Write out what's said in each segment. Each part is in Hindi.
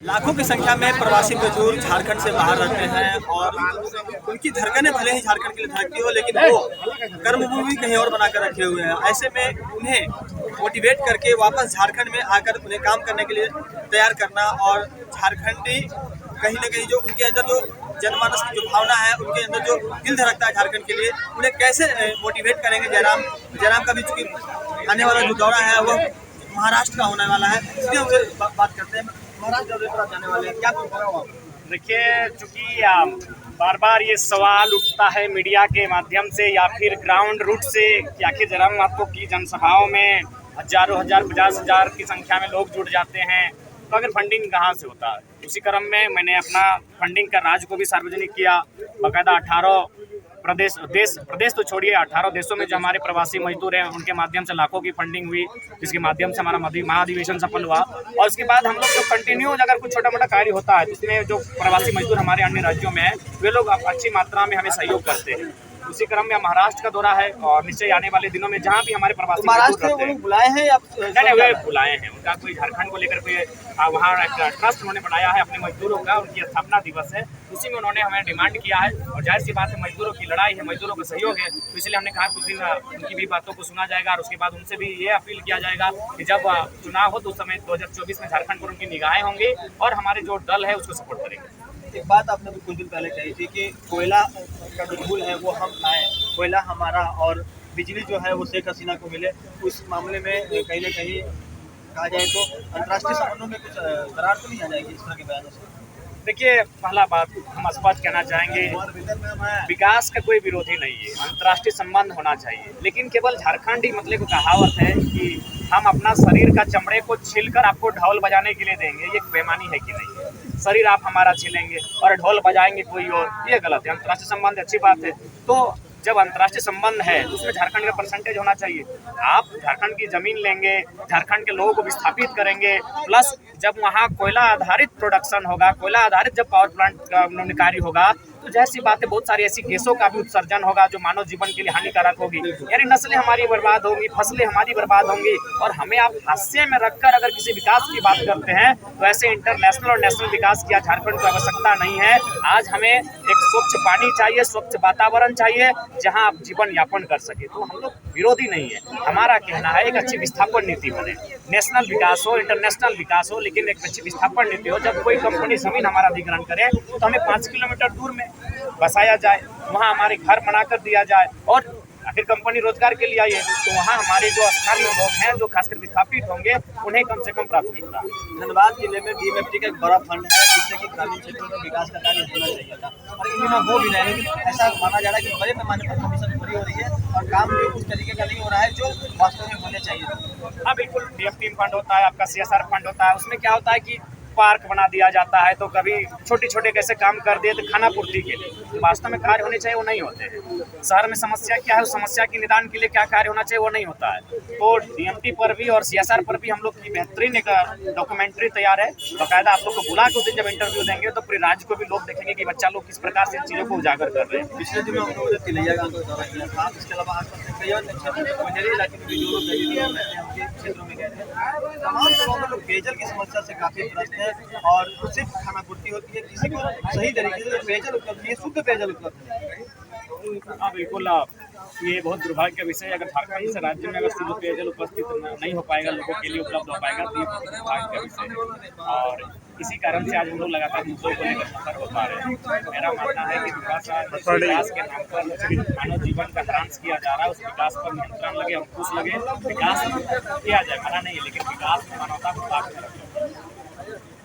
लाखों की संख्या में प्रवासी मजदूर झारखंड से बाहर रहते हैं और उनकी धड़कनें भले ही झारखंड के लिए धड़कती हो, लेकिन वो कर्मभूमि कहीं और बनाकर रखे हुए हैं। ऐसे में उन्हें मोटिवेट करके वापस झारखंड में आकर उन्हें काम करने के लिए तैयार करना और झारखंडी कहीं ना कहीं जो उनके अंदर जो जनमानस की जो भावना है, उनके अंदर जो दिल धड़कता है झारखंड के लिए, उन्हें कैसे मोटिवेट करेंगे। जयराम का भी चूंकि आने वाला जो दौरा है वो महाराष्ट्र का होने वाला है, इसलिए उनसे बात करते हैं। महाराष्ट्र दौरे पर आप जाने वाले हैं, क्या आप? देखिए, चूंकि बार बार ये सवाल उठता है मीडिया के माध्यम से या फिर ग्राउंड रूट से कि आखिर जयराम महतो की जनसभाओं में हजारों हजार 50,000 की संख्या में लोग जुड़ जाते हैं, तो अगर फंडिंग कहाँ से होता है। उसी क्रम में मैंने अपना फंडिंग का राज्य को भी सार्वजनिक किया। बाकायदा 18 प्रदेश तो छोड़िए, 18 देशों में जो हमारे प्रवासी मजदूर हैं उनके माध्यम से लाखों की फंडिंग हुई, जिसके माध्यम से हमारा महाधिवेशन सफल हुआ। और उसके बाद हम लोग जो कंटिन्यू अगर कुछ छोटा मोटा कार्य होता है तो उसमें जो प्रवासी मजदूर हमारे अन्य राज्यों में हैं वे लोग अच्छी मात्रा में हमें सहयोग करते हैं। उसी क्रम में महाराष्ट्र का दौरा है और निश्चय आने वाले दिनों में जहाँ भी हमारे प्रवासी महाराष्ट्र बुलाए हैं या नहीं, वे बुलाए हैं। उनका कोई झारखंड को लेकर कोई वहाँ एक ट्रस्ट उन्होंने बनाया है अपने मजदूरों का, उनकी स्थापना दिवस है, उसी में उन्होंने हमें डिमांड किया है। और जाहिर सी बात है, मजदूरों की लड़ाई है, मजदूरों का सहयोग है, तो इसलिए हमने कहा कुछ दिन उनकी भी बातों को सुना जाएगा और उसके बाद उनसे भी ये अपील किया जाएगा कि जब चुनाव हो तो उस समय 2024 में झारखंड पर उनकी निगाहें होंगी और हमारे जो दल है उसको सपोर्ट करेंगे। एक बात आपने कुछ दिन पहले कही थी कि कोयला का जो मूल है वो हम खाएं, कोयला हमारा और बिजली जो है वो शेख हसीना को मिले। उस मामले में कहीं ना कहीं कहा जाए तो अंतर्राष्ट्रीय संबंधों में कुछ दरार तो नहीं आ जाएगी इस तरह के बयानों से? देखिए, पहला बात हम स्पष्ट कहना चाहेंगे, विकास का कोई विरोधी नहीं है, अंतर्राष्ट्रीय संबंध होना चाहिए, लेकिन केवल झारखंड ही मतलब कहावत है कि हम अपना शरीर का चमड़े को छीलकर आपको ढोल बजाने के लिए देंगे, ये बेईमानी है कि नहीं है? शरीर आप हमारा छीलेंगे और ढोल बजाएंगे कोई और, ये गलत है। अंतर्राष्ट्रीय संबंध अच्छी बात है, तो जब अंतर्राष्ट्रीय संबंध है तो उसमें झारखंड का परसेंटेज होना चाहिए। आप झारखंड की जमीन लेंगे, झारखंड के लोगों को विस्थापित करेंगे, प्लस जब वहाँ कोयला आधारित प्रोडक्शन होगा, कोयला आधारित जब पावर प्लांट का कार्य होगा तो जैसी सी बात है, बहुत सारी ऐसी गैसों का भी उत्सर्जन होगा जो मानव जीवन के लिए हानिकारक होगी, यानी नस्लें हमारी बर्बाद होंगी, फसलें हमारी बर्बाद होंगी। और हमें आप हाशिए में रखकर अगर किसी विकास की बात करते हैं तो ऐसे इंटरनेशनल और नेशनल विकास की आज झारखंड को आवश्यकता नहीं है। आज हमें एक स्वच्छ पानी चाहिए, स्वच्छ वातावरण चाहिए जहाँ आप जीवन यापन कर सके। तो हम लोग विरोधी नहीं है, हमारा कहना है एक अच्छी विस्थापन नीति बने, नेशनल विकास हो, इंटरनेशनल विकास हो, लेकिन एक अच्छी विस्थापन नीति हो। जब कोई कंपनी जमीन हमारा अधिग्रहण करे तो हमें 5 किलोमीटर दूर में बसाया जाए, वहाँ हमारे घर बनाकर दिया जाए और आखिर कंपनी रोजगार के लिए आई है तो वहाँ हमारे जो स्थानीय लोग हैं जो खासकर विस्थापित होंगे उन्हें कम से कम प्राथमिकता। धनबाद जिले में DMFT का एक बड़ा फंड है जिससे कि ग्रामीण क्षेत्रों में विकास का कार्य होना चाहिए था और इन दिनों हो भी रहा है, लेकिन ऐसा माना जा रहा है कि बड़े पैमाने पर कमीशन पूरी हो रही है और काम भी उस तरीके का नहीं हो रहा है जो वास्तव में होने चाहिए। हाँ बिल्कुल, DFT फंड होता है, आपका CSR फंड होता है, उसमें क्या होता है कि पार्क बना दिया जाता है तो कभी छोटे छोटे कैसे काम कर दिए तो खाना पूर्ति के लिए, वास्तव में कार्य होने चाहिए वो नहीं होते हैं। शहर में समस्या क्या है, उस समस्या के निदान के लिए क्या कार्य होना चाहिए वो नहीं होता है। तो DMT पर भी और CSR पर भी हम लोग की बेहतरीन एक डॉक्यूमेंट्री तैयार है, बाकायदा आप लोग को बुला के उस दिन जब इंटरव्यू देंगे तो पूरे राज्य को भी लोग देखेंगे कि बच्चा लोग किस प्रकार से इन चीज़ों को उजागर कर रहे हैं। पिछले दिनों हम लोगों ने तिलैया गांव का दौरा किया था, इसके अलावा आसपास के कई अन्य इलाके में भी जो लोग क्षेत्रों में गए थे, तमाम जगहों में लोग पेयजल की समस्या से काफी त्रस्त है और सिर्फ खाना पूर्ति होती है, किसी को सही तरीके से पेयजल उपलब्ध नहीं है, शुद्ध पेयजल उपलब्ध नहीं है। हाँ बिल्कुल, ये बहुत दुर्भाग्य का विषय है। अगर झारखंड से राज्य में अगर शुद्ध पेयजल उपस्थित नहीं हो पाएगा, लोगों के लिए उपलब्ध हो पाएगा तो ये बहुत दुर्भाग्य का विषय है और इसी कारण से आज हम लोग लगातार मुद्दों को लेकर सफर हो पा रहे हैं। मेरा मानना है कि विकास के नाम पर मानव जीवन का ह्रास किया जा रहा है, उस विकास पर नियंत्रण लगे, अंकुश लगे, विकास किया जाए, मना नहीं है, लेकिन विकास में मानवता को साथ में रखें।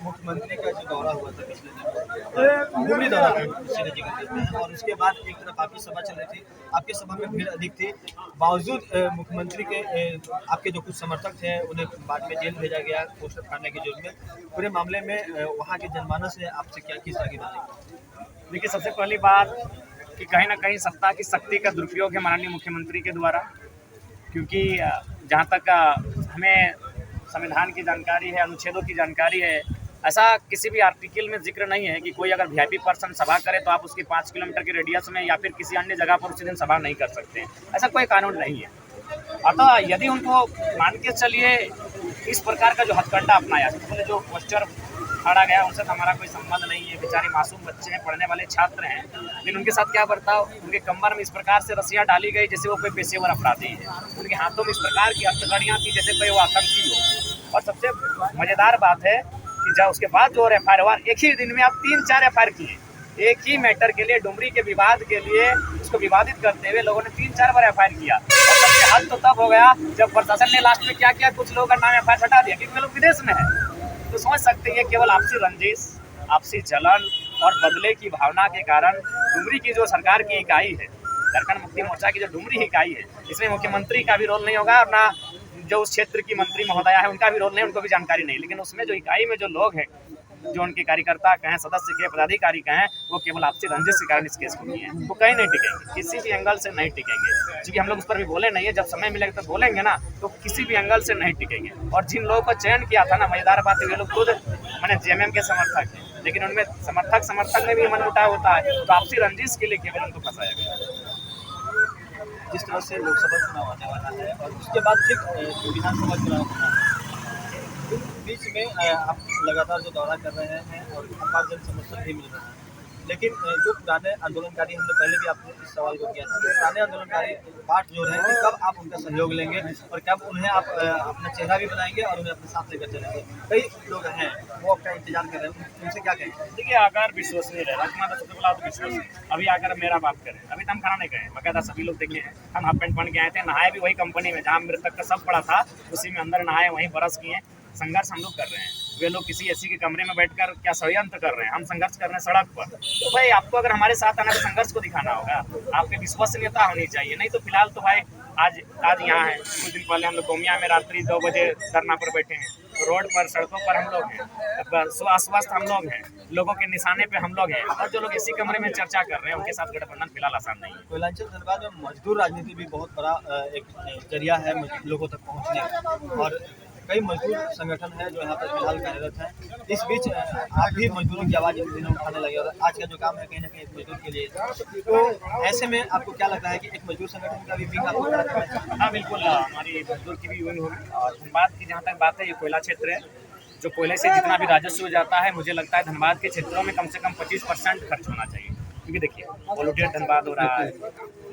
मुख्यमंत्री का जो दौरा हुआ था पिछले दिनों, घूमने दौरा सीधे जिक्र करते हैं और उसके बाद एक तरफ आपकी सभा चल रही थी, आपकी सभा में भीड़ अधिक थी, बावजूद मुख्यमंत्री के आपके जो कुछ समर्थक थे उन्हें बाद में जेल भेजा गया पोस्टर फाड़ने के जुर्म में। पूरे मामले में वहाँ के जनमानस ने आपसे क्या किस तरह की बात? देखिए, सबसे पहली बात कि कहीं ना कहीं सत्ता की शक्ति का दुरुपयोग है माननीय मुख्यमंत्री के द्वारा, क्योंकि जहाँ तक हमें संविधान की जानकारी है, अनुच्छेदों की जानकारी है, ऐसा किसी भी आर्टिकल में जिक्र नहीं है कि कोई अगर VIP पर्सन सभा करे तो आप उसकी 5 किलोमीटर के रेडियस में या फिर किसी अन्य जगह पर उसी दिन सभा नहीं कर सकते हैं, ऐसा कोई कानून नहीं है। अतः यदि उनको मान के चलिए इस प्रकार का जो हथकंडा अपनाया, सबसे पहले जो पोस्टर फाड़ा गया, उनसे तो हमारा कोई संबंध नहीं है। बेचारे मासूम बच्चे हैं, पढ़ने वाले छात्र हैं, लेकिन उनके साथ क्या बर्ताव, उनके कमर में इस प्रकार से रस्सियाँ डाली गई जैसे वो कोई पेशेवर अपराधी है। उनके हाथों में इस प्रकार की हथकड़ियाँ थी जैसे कोई वो आतंकी हो। और सबसे मज़ेदार बात है कि जब उसके बाद जो FIR हुआ, एक ही दिन में आप 3-4 FIR किए, एक ही मैटर के लिए, डुमरी के विवाद के लिए, उसको विवादित करते हुए लोगों ने 3-4 बार FIR किया। और सबसे हद तो तब हो गया जब प्रशासन ने लास्ट में क्या किया, कुछ लोगों का नाम FIR हटा दिया क्योंकि वे लोग विदेश में है। तो समझ सकते हैं केवल आपसी रंजिश, आपसी जलन और बदले की भावना के कारण डुमरी की जो सरकार की इकाई है, झारखंड मुक्ति मोर्चा की जो डुमरी इकाई है, इसमें मुख्यमंत्री का भी रोल नहीं होगा, अपना जो उस क्षेत्र की मंत्री महोदया है उनका भी रोल नहीं, उनको भी जानकारी नहीं। लेकिन उसमें जो इकाई में जो लोग हैं, जो उनके कार्यकर्ता कहें, सदस्य के, पदाधिकारी कहें, वो केवल आपसी रंजिश के कारण इस केस को किए हैं। वो कहीं नहीं टिकेंगे, किसी भी एंगल से नहीं टिकेंगे, क्योंकि हम लोग उस पर भी बोले नहीं है। जब समय मिलेगा तो बोलेंगे ना, तो किसी भी एंगल से नहीं टिकेंगे। और जिन लोगों को चयन किया था ना, मजेदार बात है, वे लोग खुद मैंने JMM के समर्थक हैं, लेकिन उनमें समर्थक में भी मनमुटाव होता है। तो आपसी रंजिश के लिए केवल उनको फंसाया गया। जिस तरह से लोकसभा चुनाव आने वाला है और उसके बाद फिर विधानसभा चुनाव होना है, बीच में आप लगातार जो दौरा कर रहे हैं और अपार जन समर्थन भी मिल रहा है, लेकिन जो पुराने आंदोलनकारी, हमने पहले भी आपको इस सवाल को किया था, पुराने आंदोलनकारी पार्ट जो है कि कब आप उनका सहयोग लेंगे और कब उन्हें आप अपना चेहरा भी बनाएंगे और उन्हें अपने साथ लेकर चलेंगे। कई लोग हैं वो आपका इंतजार कर रहे हैं, उनसे क्या कहेंगे? देखिए, अगर विश्वसनीय रहे, राजकुमार सबसे पहला तो विश्वसनीय। अभी अगर मेरा बात करें, अभी तो हम खाना नहीं गए, बकायदा सभी लोग देखे हैं, हम हाफ पैंट पहन के आए थे, नहाए भी वही कंपनी में जहाँ मृतक का सब पड़ा था, उसी में अंदर नहाए, वहीं बरस किए। संघर्ष हम लोग कर रहे हैं, वे लोग किसी ऐसी के कमरे में बैठकर क्या षड्यंत्र कर रहे हैं, हम संघर्ष कर रहे हैं सड़क पर। तो भाई आपको अगर हमारे साथ आना तो संघर्ष को दिखाना होगा, आपकी विश्वसनीयता होनी चाहिए। नहीं तो फिलहाल तो भाई आज यहाँ है, कुछ दिन पहले हम लोग गोमिया में रात्रि 2 बजे धरना पर बैठे हैं, रोड पर, सड़कों पर हम लोग हैं, अस्वस्थ हम लोग हैं, लोगों के निशाने पे हम लोग हैं, और जो लोग इसी कमरे में चर्चा कर रहे हैं उनके साथ गठबंधन फिलहाल आसान नहीं है। कोयलांचल धनबाद में मजदूर राजनीति भी बहुत बड़ा एक जरिया है लोगों तक पहुँचने का, और कई मजदूर संगठन है जो यहाँ पर फिलहाल कार्यरत है। इस बीच आप भी मजदूरों की आवाज़ इन दिनों उठाने लगे और आज का जो काम है कहीं ना कहीं एक मजदूर के लिए, तो ऐसे में आपको क्या लगता है कि एक मजदूर संगठन का भी विंग आपको खड़ा करना चाहिए? हाँ बिल्कुल, हमारी मजदूर की भी विंग होगी। और धनबाद की जहाँ तक बात है, ये कोयला क्षेत्र है, जो कोयले से जितना भी राजस्व जाता है, मुझे लगता है धनबाद के क्षेत्रों में कम से कम 25% खर्च होना चाहिए। क्योंकि देखिए, पॉल्यूटेड धनबाद हो रहा है,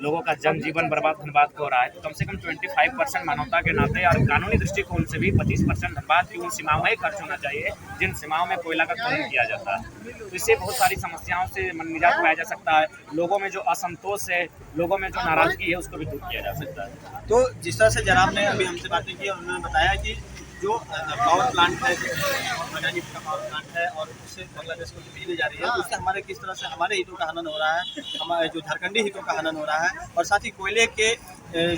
लोगों का जनजीवन बर्बाद धनबाद को हो रहा है, तो कम से कम 25% मानवता के नाते और कानूनी दृष्टिकोण से भी 25% धनबाद की उन सीमाओं में खर्च होना चाहिए जिन सीमाओं में कोयला का खनन किया जाता है। तो इससे बहुत सारी समस्याओं से निजात पाया जा सकता है, लोगों में जो असंतोष है, लोगों में जो नाराजगी है, उसको भी दूर किया जा सकता है। तो जिस तरह से जनाब ने अभी हमसे बातें की और उन्होंने बताया कि जो पावर प्लांट है, मनाली का पावर प्लांट है और उससे बांग्लादेश को जो बिजली जा रही है, उससे हमारे किस तरह से हमारे हितों का हनन हो रहा है, हमारे जो झारखंडी हितों का हनन हो रहा है, और साथ ही कोयले के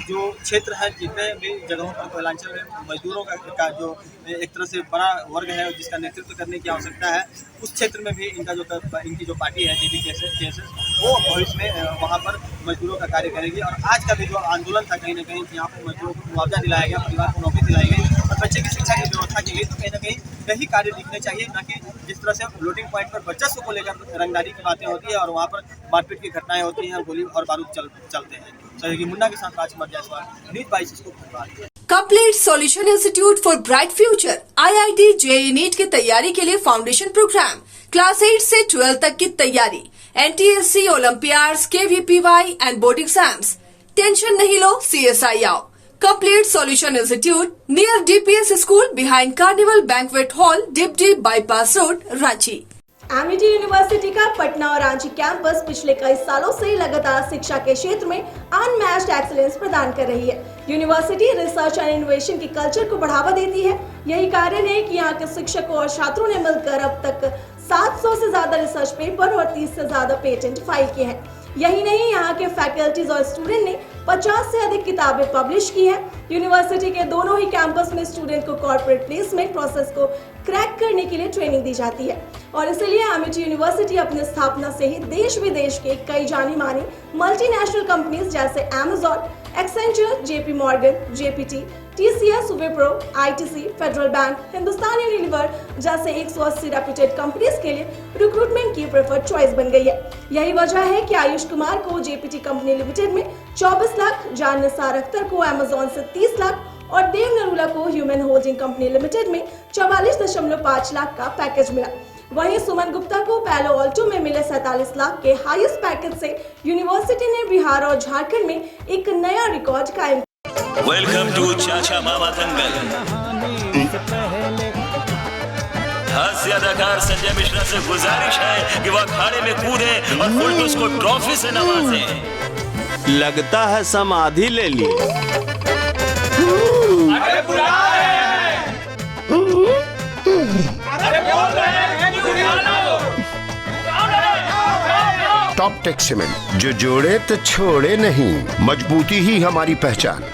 जो क्षेत्र है, जितने भी जगहों पर कोयलांचल में मजदूरों का जो एक तरह से बड़ा वर्ग है जिसका नेतृत्व करने की आवश्यकता है, उस क्षेत्र में भी इनकी जो पार्टी है TVKS, वो भविष्य में वहाँ पर मजदूरों का कार्य करेगी। और आज का भी जो आंदोलन था, कहीं ना कहीं यहाँ पर मजदूरों को मुआवजा दिलाया गया, परिवार को नौकरी दिलाई गई और बच्चे की शिक्षा की व्यवस्था की गई, तो कहीं ना कहीं यही कार्य दिखने चाहिए, ना कि जिस तरह से फ्लोटिंग पॉइंट पर वर्चस्व को लेकर रंगदारी की बातें होती है और वहाँ पर मारपीट की घटनाएं होती हैं और गोली और बारूद चलते हैं। सहयोगी मुन्ना के साथ राजकुमार जायसवाल, न्यूज़ 22 को धन्यवाद। Complete solution institute for bright future IIT JEE NEET की तैयारी के लिए फाउंडेशन प्रोग्राम, क्लास 8 से 12 तक की तैयारी, NTSC, olympiads, KVPY and board exams. Tension नहीं लो, CSI आओ। Complete solution institute near DPS school behind carnival banquet hall, डिपडी bypass road, Ranchi. Amity University का पटना और रांची कैंपस पिछले कई सालों से लगातार शिक्षा के क्षेत्र में अनमैच्ड एक्सीलेंस प्रदान कर रही है। यूनिवर्सिटी रिसर्च एंड इनोवेशन की कल्चर को बढ़ावा देती है। यही कारण है कि यहाँ के शिक्षकों और छात्रों ने मिलकर अब तक 700 से ज्यादा रिसर्च पेपर और 30 से ज्यादा पेटेंट फाइल किए हैं। यही नहीं, यहाँ के फैकल्टीज और स्टूडेंट ने 50 से अधिक किताबें पब्लिश की हैं। यूनिवर्सिटी के दोनों ही कैंपस में स्टूडेंट को कॉर्पोरेट प्लेसमेंट प्रोसेस को क्रैक करने के लिए ट्रेनिंग दी जाती है और इसलिए एमिटी यूनिवर्सिटी अपनी स्थापना से ही देश विदेश के कई जानी मानी मल्टीनेशनल कंपनीज जैसे Amazon, Accenture, JP Morgan, JPT, TCS, Wipro, ITC, federal bank, Hindustan Unilever जैसे 180 रेप्यूटेड कंपनीज के लिए रिक्रूटमेंट की प्रेफर्ड चॉइस बन गई है। यही वजह है कि आयुष कुमार को JPT कंपनी लिमिटेड में 24 लाख, जान निसार अख्तर को Amazon से 30 लाख और देव नरूला को ह्यूमन होल्डिंग कंपनी लिमिटेड में 44.5 लाख का पैकेज मिला। वहीं सुमन गुप्ता को पैलो ऑल्टो में मिले 47 लाख के हाईएस्ट पैकेज से यूनिवर्सिटी ने बिहार और झारखंड में एक नया रिकॉर्ड कायम किया। वेलकम टू चाचा मामा दंगल। हास्य अदाकार संजय मिश्रा से गुजारिश है कि वह अखाड़े में कूदे और फुलटूस को ट्रॉफी से नवाजे। लगता है समाधि ले ली। अरे बुला रहे हैं। अरे बोल रहे हैं कि बुला लो। टॉप टेक सीमेंट, जो जोड़े तो छोड़े नहीं, मजबूती ही हमारी पहचान।